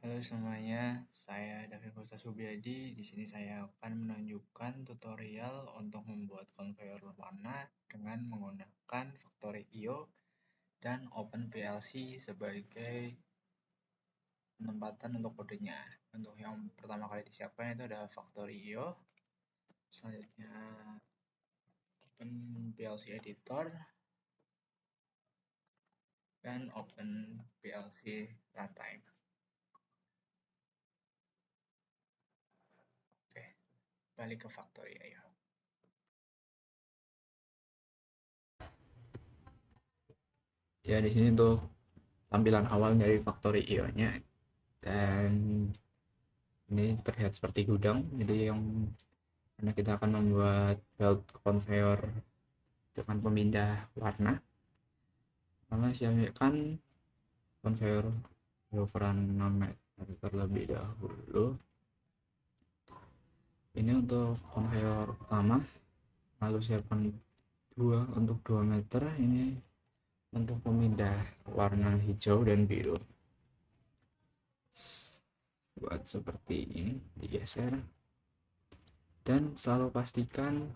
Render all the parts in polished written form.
Halo semuanya, saya David Kosta Subiadi. Di sini saya akan menunjukkan tutorial untuk membuat konveyor warna dengan menggunakan Factorio dan OpenPLC sebagai penempatan untuk kodenya. Untuk yang pertama kali disiapkan itu ada Factorio, selanjutnya OpenPLC Editor, dan OpenPLC Runtime. Oke, balik ke Factorio ya. Ya, di sini tuh tampilan awal dari factory IO-nya, dan ini terlihat seperti gudang. Jadi karena kita akan membuat belt conveyor dengan pemindah warna, karena siapkan conveyor berukuran 6 meter terlebih dahulu. Ini untuk conveyor pertama, lalu siapkan untuk 2 meter ini untuk pemindah warna hijau dan biru. Buat seperti ini, digeser, dan selalu pastikan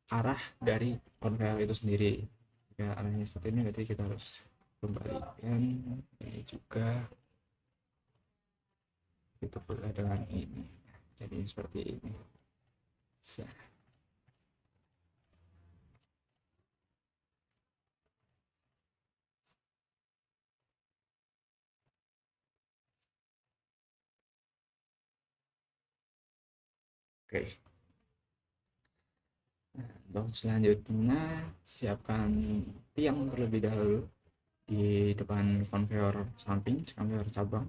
arah dari konveyor itu sendiri. Ya, arahnya seperti ini, berarti kita harus kembalikan ini juga, itu pula dengan ini, jadi seperti ini. Oke, untuk selanjutnya siapkan tiang terlebih dahulu di depan konveyor samping, konveyor cabang,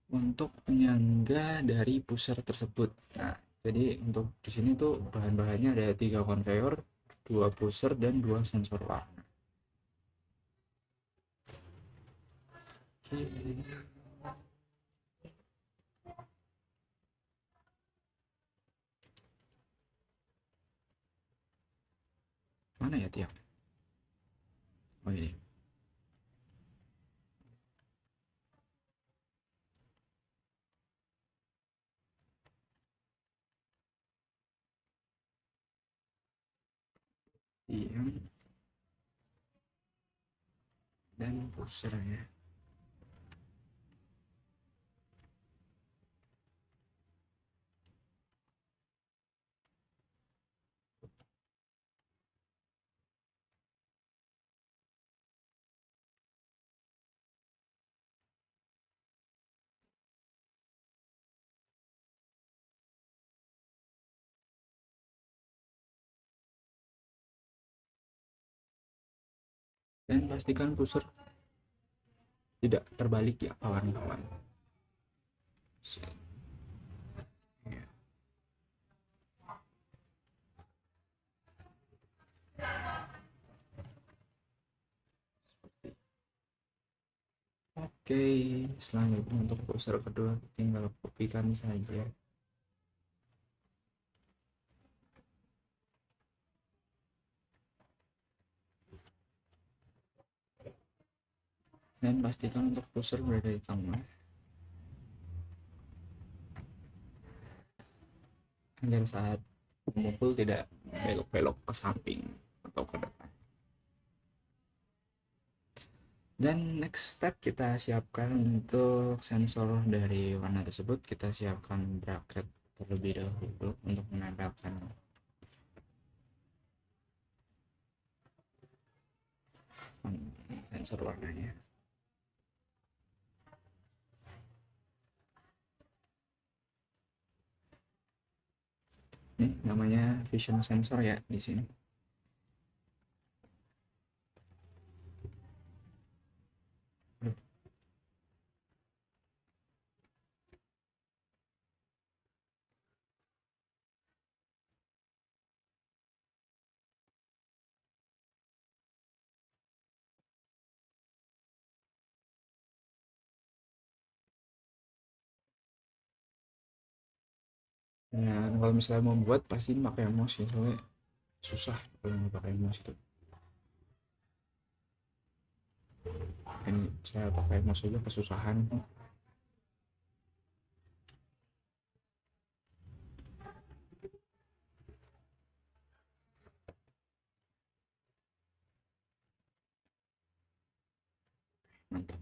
untuk penyangga dari pusher tersebut. Nah, jadi untuk di sini tuh bahan-bahannya ada 3 konveyor, 2 pusher, dan 2 sensor warna. Oke. Mana ya tiang? Oh, ini. Tiang dan pushernya. Dan pastikan pusher tidak terbalik ya, kawan-kawan. Oke, selanjutnya untuk pusher kedua tinggal kopikan saja. Dan pastikan untuk pusher berada di tengah, agar saat memukul tidak belok-belok ke samping atau ke depan. Dan next step, kita siapkan untuk sensor dari warna tersebut. Kita siapkan bracket terlebih dahulu untuk menempelkan sensor warnanya. Ini namanya vision sensor ya di sini. Nah, kalau misalnya mau buat pasti pakai mouse ya, soalnya susah kalau nggak pakai mouse itu. Ini saya pakai mouse aja kesusahan. Mantap.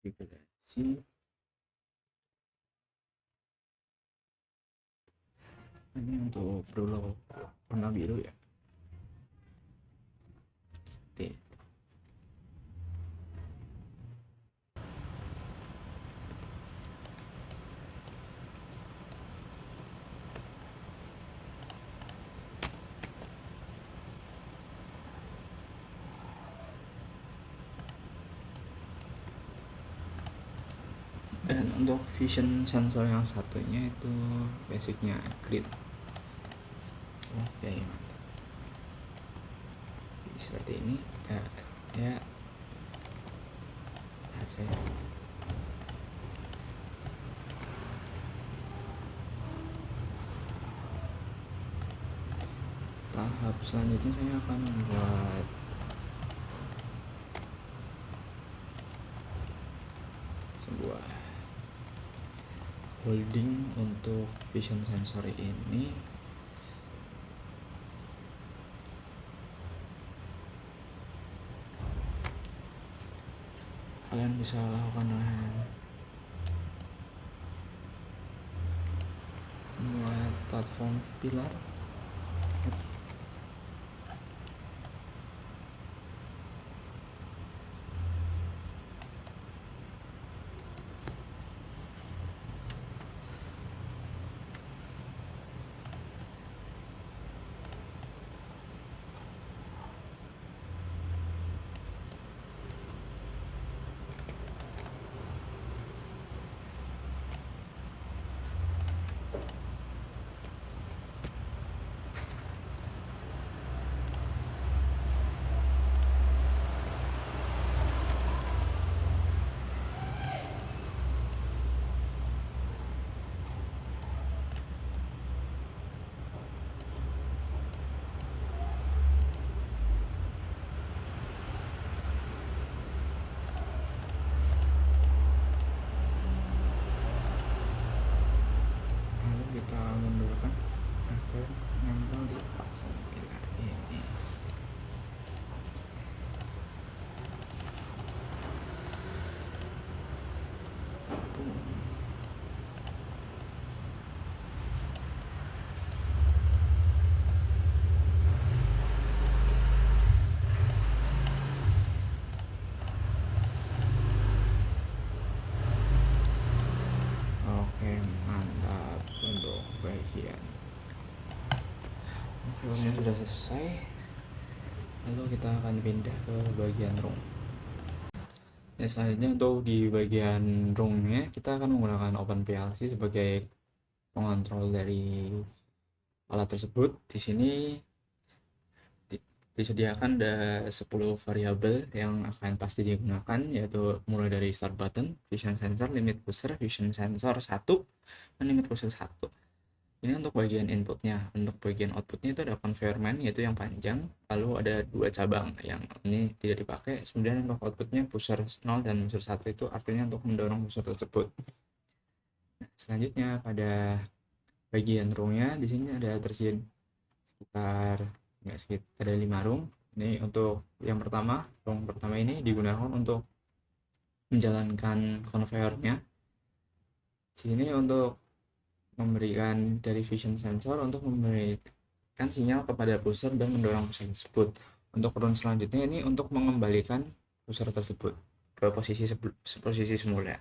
Konfigurasi ini untuk dulu warna biru ya. Oke. Dan untuk vision sensor yang satunya itu basicnya grid. Oke, mantap. Jadi seperti ini ya saya tahap selanjutnya saya akan membuat sebuah holding untuk vision sensor ini. Kalian bisa lakukan dengan membuat platform pilar. Lalu kita mundurkan agar nempel di platform pilar ini. Oke, mantap untuk bagian filmnya sudah selesai. Lalu kita akan pindah ke bagian room. Ya, selanjutnya untuk di bagian roomnya kita akan menggunakan OpenPLC sebagai pengontrol dari alat tersebut. Di sini disediakan ada 10 variabel yang akan pasti digunakan, yaitu mulai dari start button, vision sensor, limit pusher, vision sensor 1, dan limit pusher 1. Ini untuk bagian inputnya. Untuk bagian outputnya itu ada conveyor man, yaitu yang panjang, lalu ada 2 cabang yang ini tidak dipakai. Kemudian untuk outputnya pusher 0 dan pusher 1 itu artinya untuk mendorong pusher tersebut. Nah, selanjutnya pada bagian row-nya di sini ada tersedia sekitar ada 5 room. Ini untuk yang pertama, room pertama ini digunakan untuk menjalankan conveyornya. Sini untuk memberikan dari vision sensor untuk memberikan sinyal kepada pusher dan mendorong pusher tersebut. Untuk room selanjutnya ini untuk mengembalikan pusher tersebut ke posisi semula.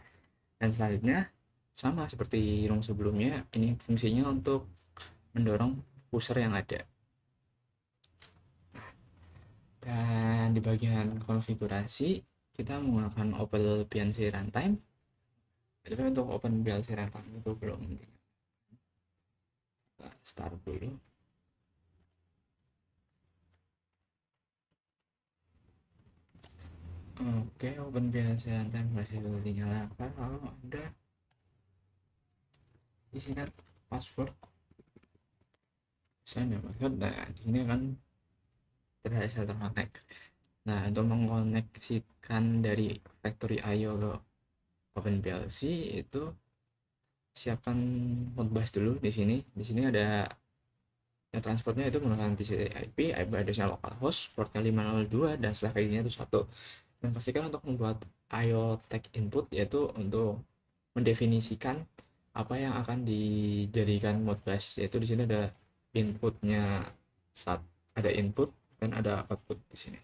Dan selanjutnya sama seperti room sebelumnya, ini fungsinya untuk mendorong pusher yang ada. Dan di bagian konfigurasi kita menggunakan OpenPLC runtime. Jadi untuk OpenPLC runtime itu belum, kita start dulu. Oke, OpenPLC runtime masih dinyalakan. Lalu ada isikan password. Saya password. Nah, di sini kan berhasil terkonek. Nah, untuk mengkoneksikan dari factory IO ke OpenPLC itu siapkan Modbus dulu di sini. Di sini ada ya, transportnya itu menggunakan TCP/IP, IP address-nya localhost, portnya 502 dan setelah ID-nya itu 1. Dan pastikan untuk membuat IO tag input, yaitu untuk mendefinisikan apa yang akan dijadikan Modbus, yaitu di sini ada inputnya ada input dan ada output di sini.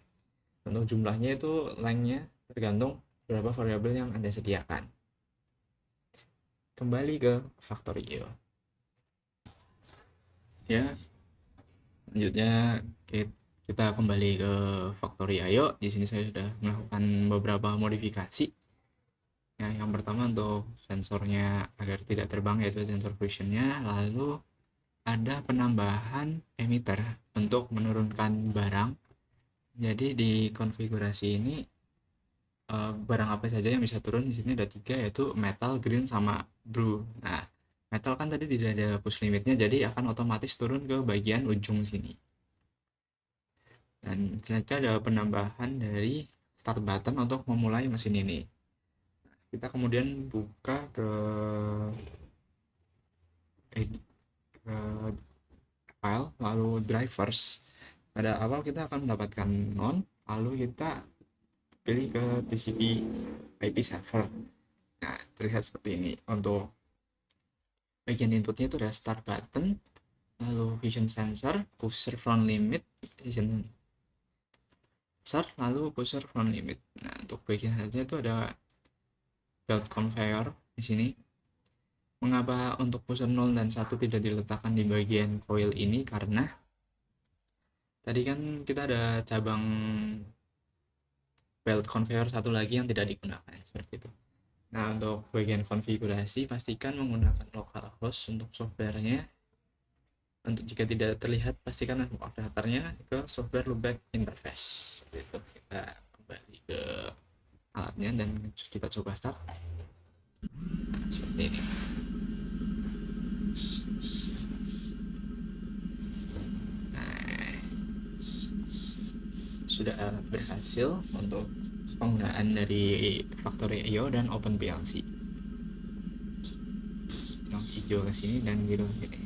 Untuk jumlahnya itu length-nya tergantung berapa variabel yang Anda sediakan. Kembali ke factory IO. Ya, selanjutnya kita kembali ke factory IO. Di sini saya sudah melakukan beberapa modifikasi. Nah, yang pertama untuk sensornya agar tidak terbang, yaitu sensor fusionnya. Lalu ada penambahan emitter untuk menurunkan barang. Jadi di konfigurasi ini barang apa saja yang bisa turun di sini ada 3, yaitu metal, green, sama blue. Nah, metal kan tadi tidak ada push limitnya, jadi akan otomatis turun ke bagian ujung sini. Dan selanjutnya ada penambahan dari start button untuk memulai mesin ini. Kita kemudian buka ke file, lalu drivers. Pada awal kita akan mendapatkan non, lalu kita pilih ke TCP IP server. Nah, terlihat seperti ini. Untuk bagian inputnya itu ada start button, lalu vision sensor, pusher front limit, vision sensor, lalu pusher front limit. Nah, untuk bagian saja itu ada belt conveyor di sini. Mengapa untuk pusher 0 dan 1 tidak diletakkan di bagian coil ini? Karena tadi kan kita ada cabang belt conveyor satu lagi yang tidak digunakan, seperti itu. Nah, untuk bagian konfigurasi pastikan menggunakan localhost untuk softwarenya. Untuk jika tidak terlihat, pastikan adapternya ke software loopback interface. Seperti itu. Kita kembali ke alatnya dan kita coba start. Nah, seperti ini. Nah, sudah berhasil untuk penggunaan dari factory IO dan OpenPLC. Yang hijau ke sini dan biru ke sini.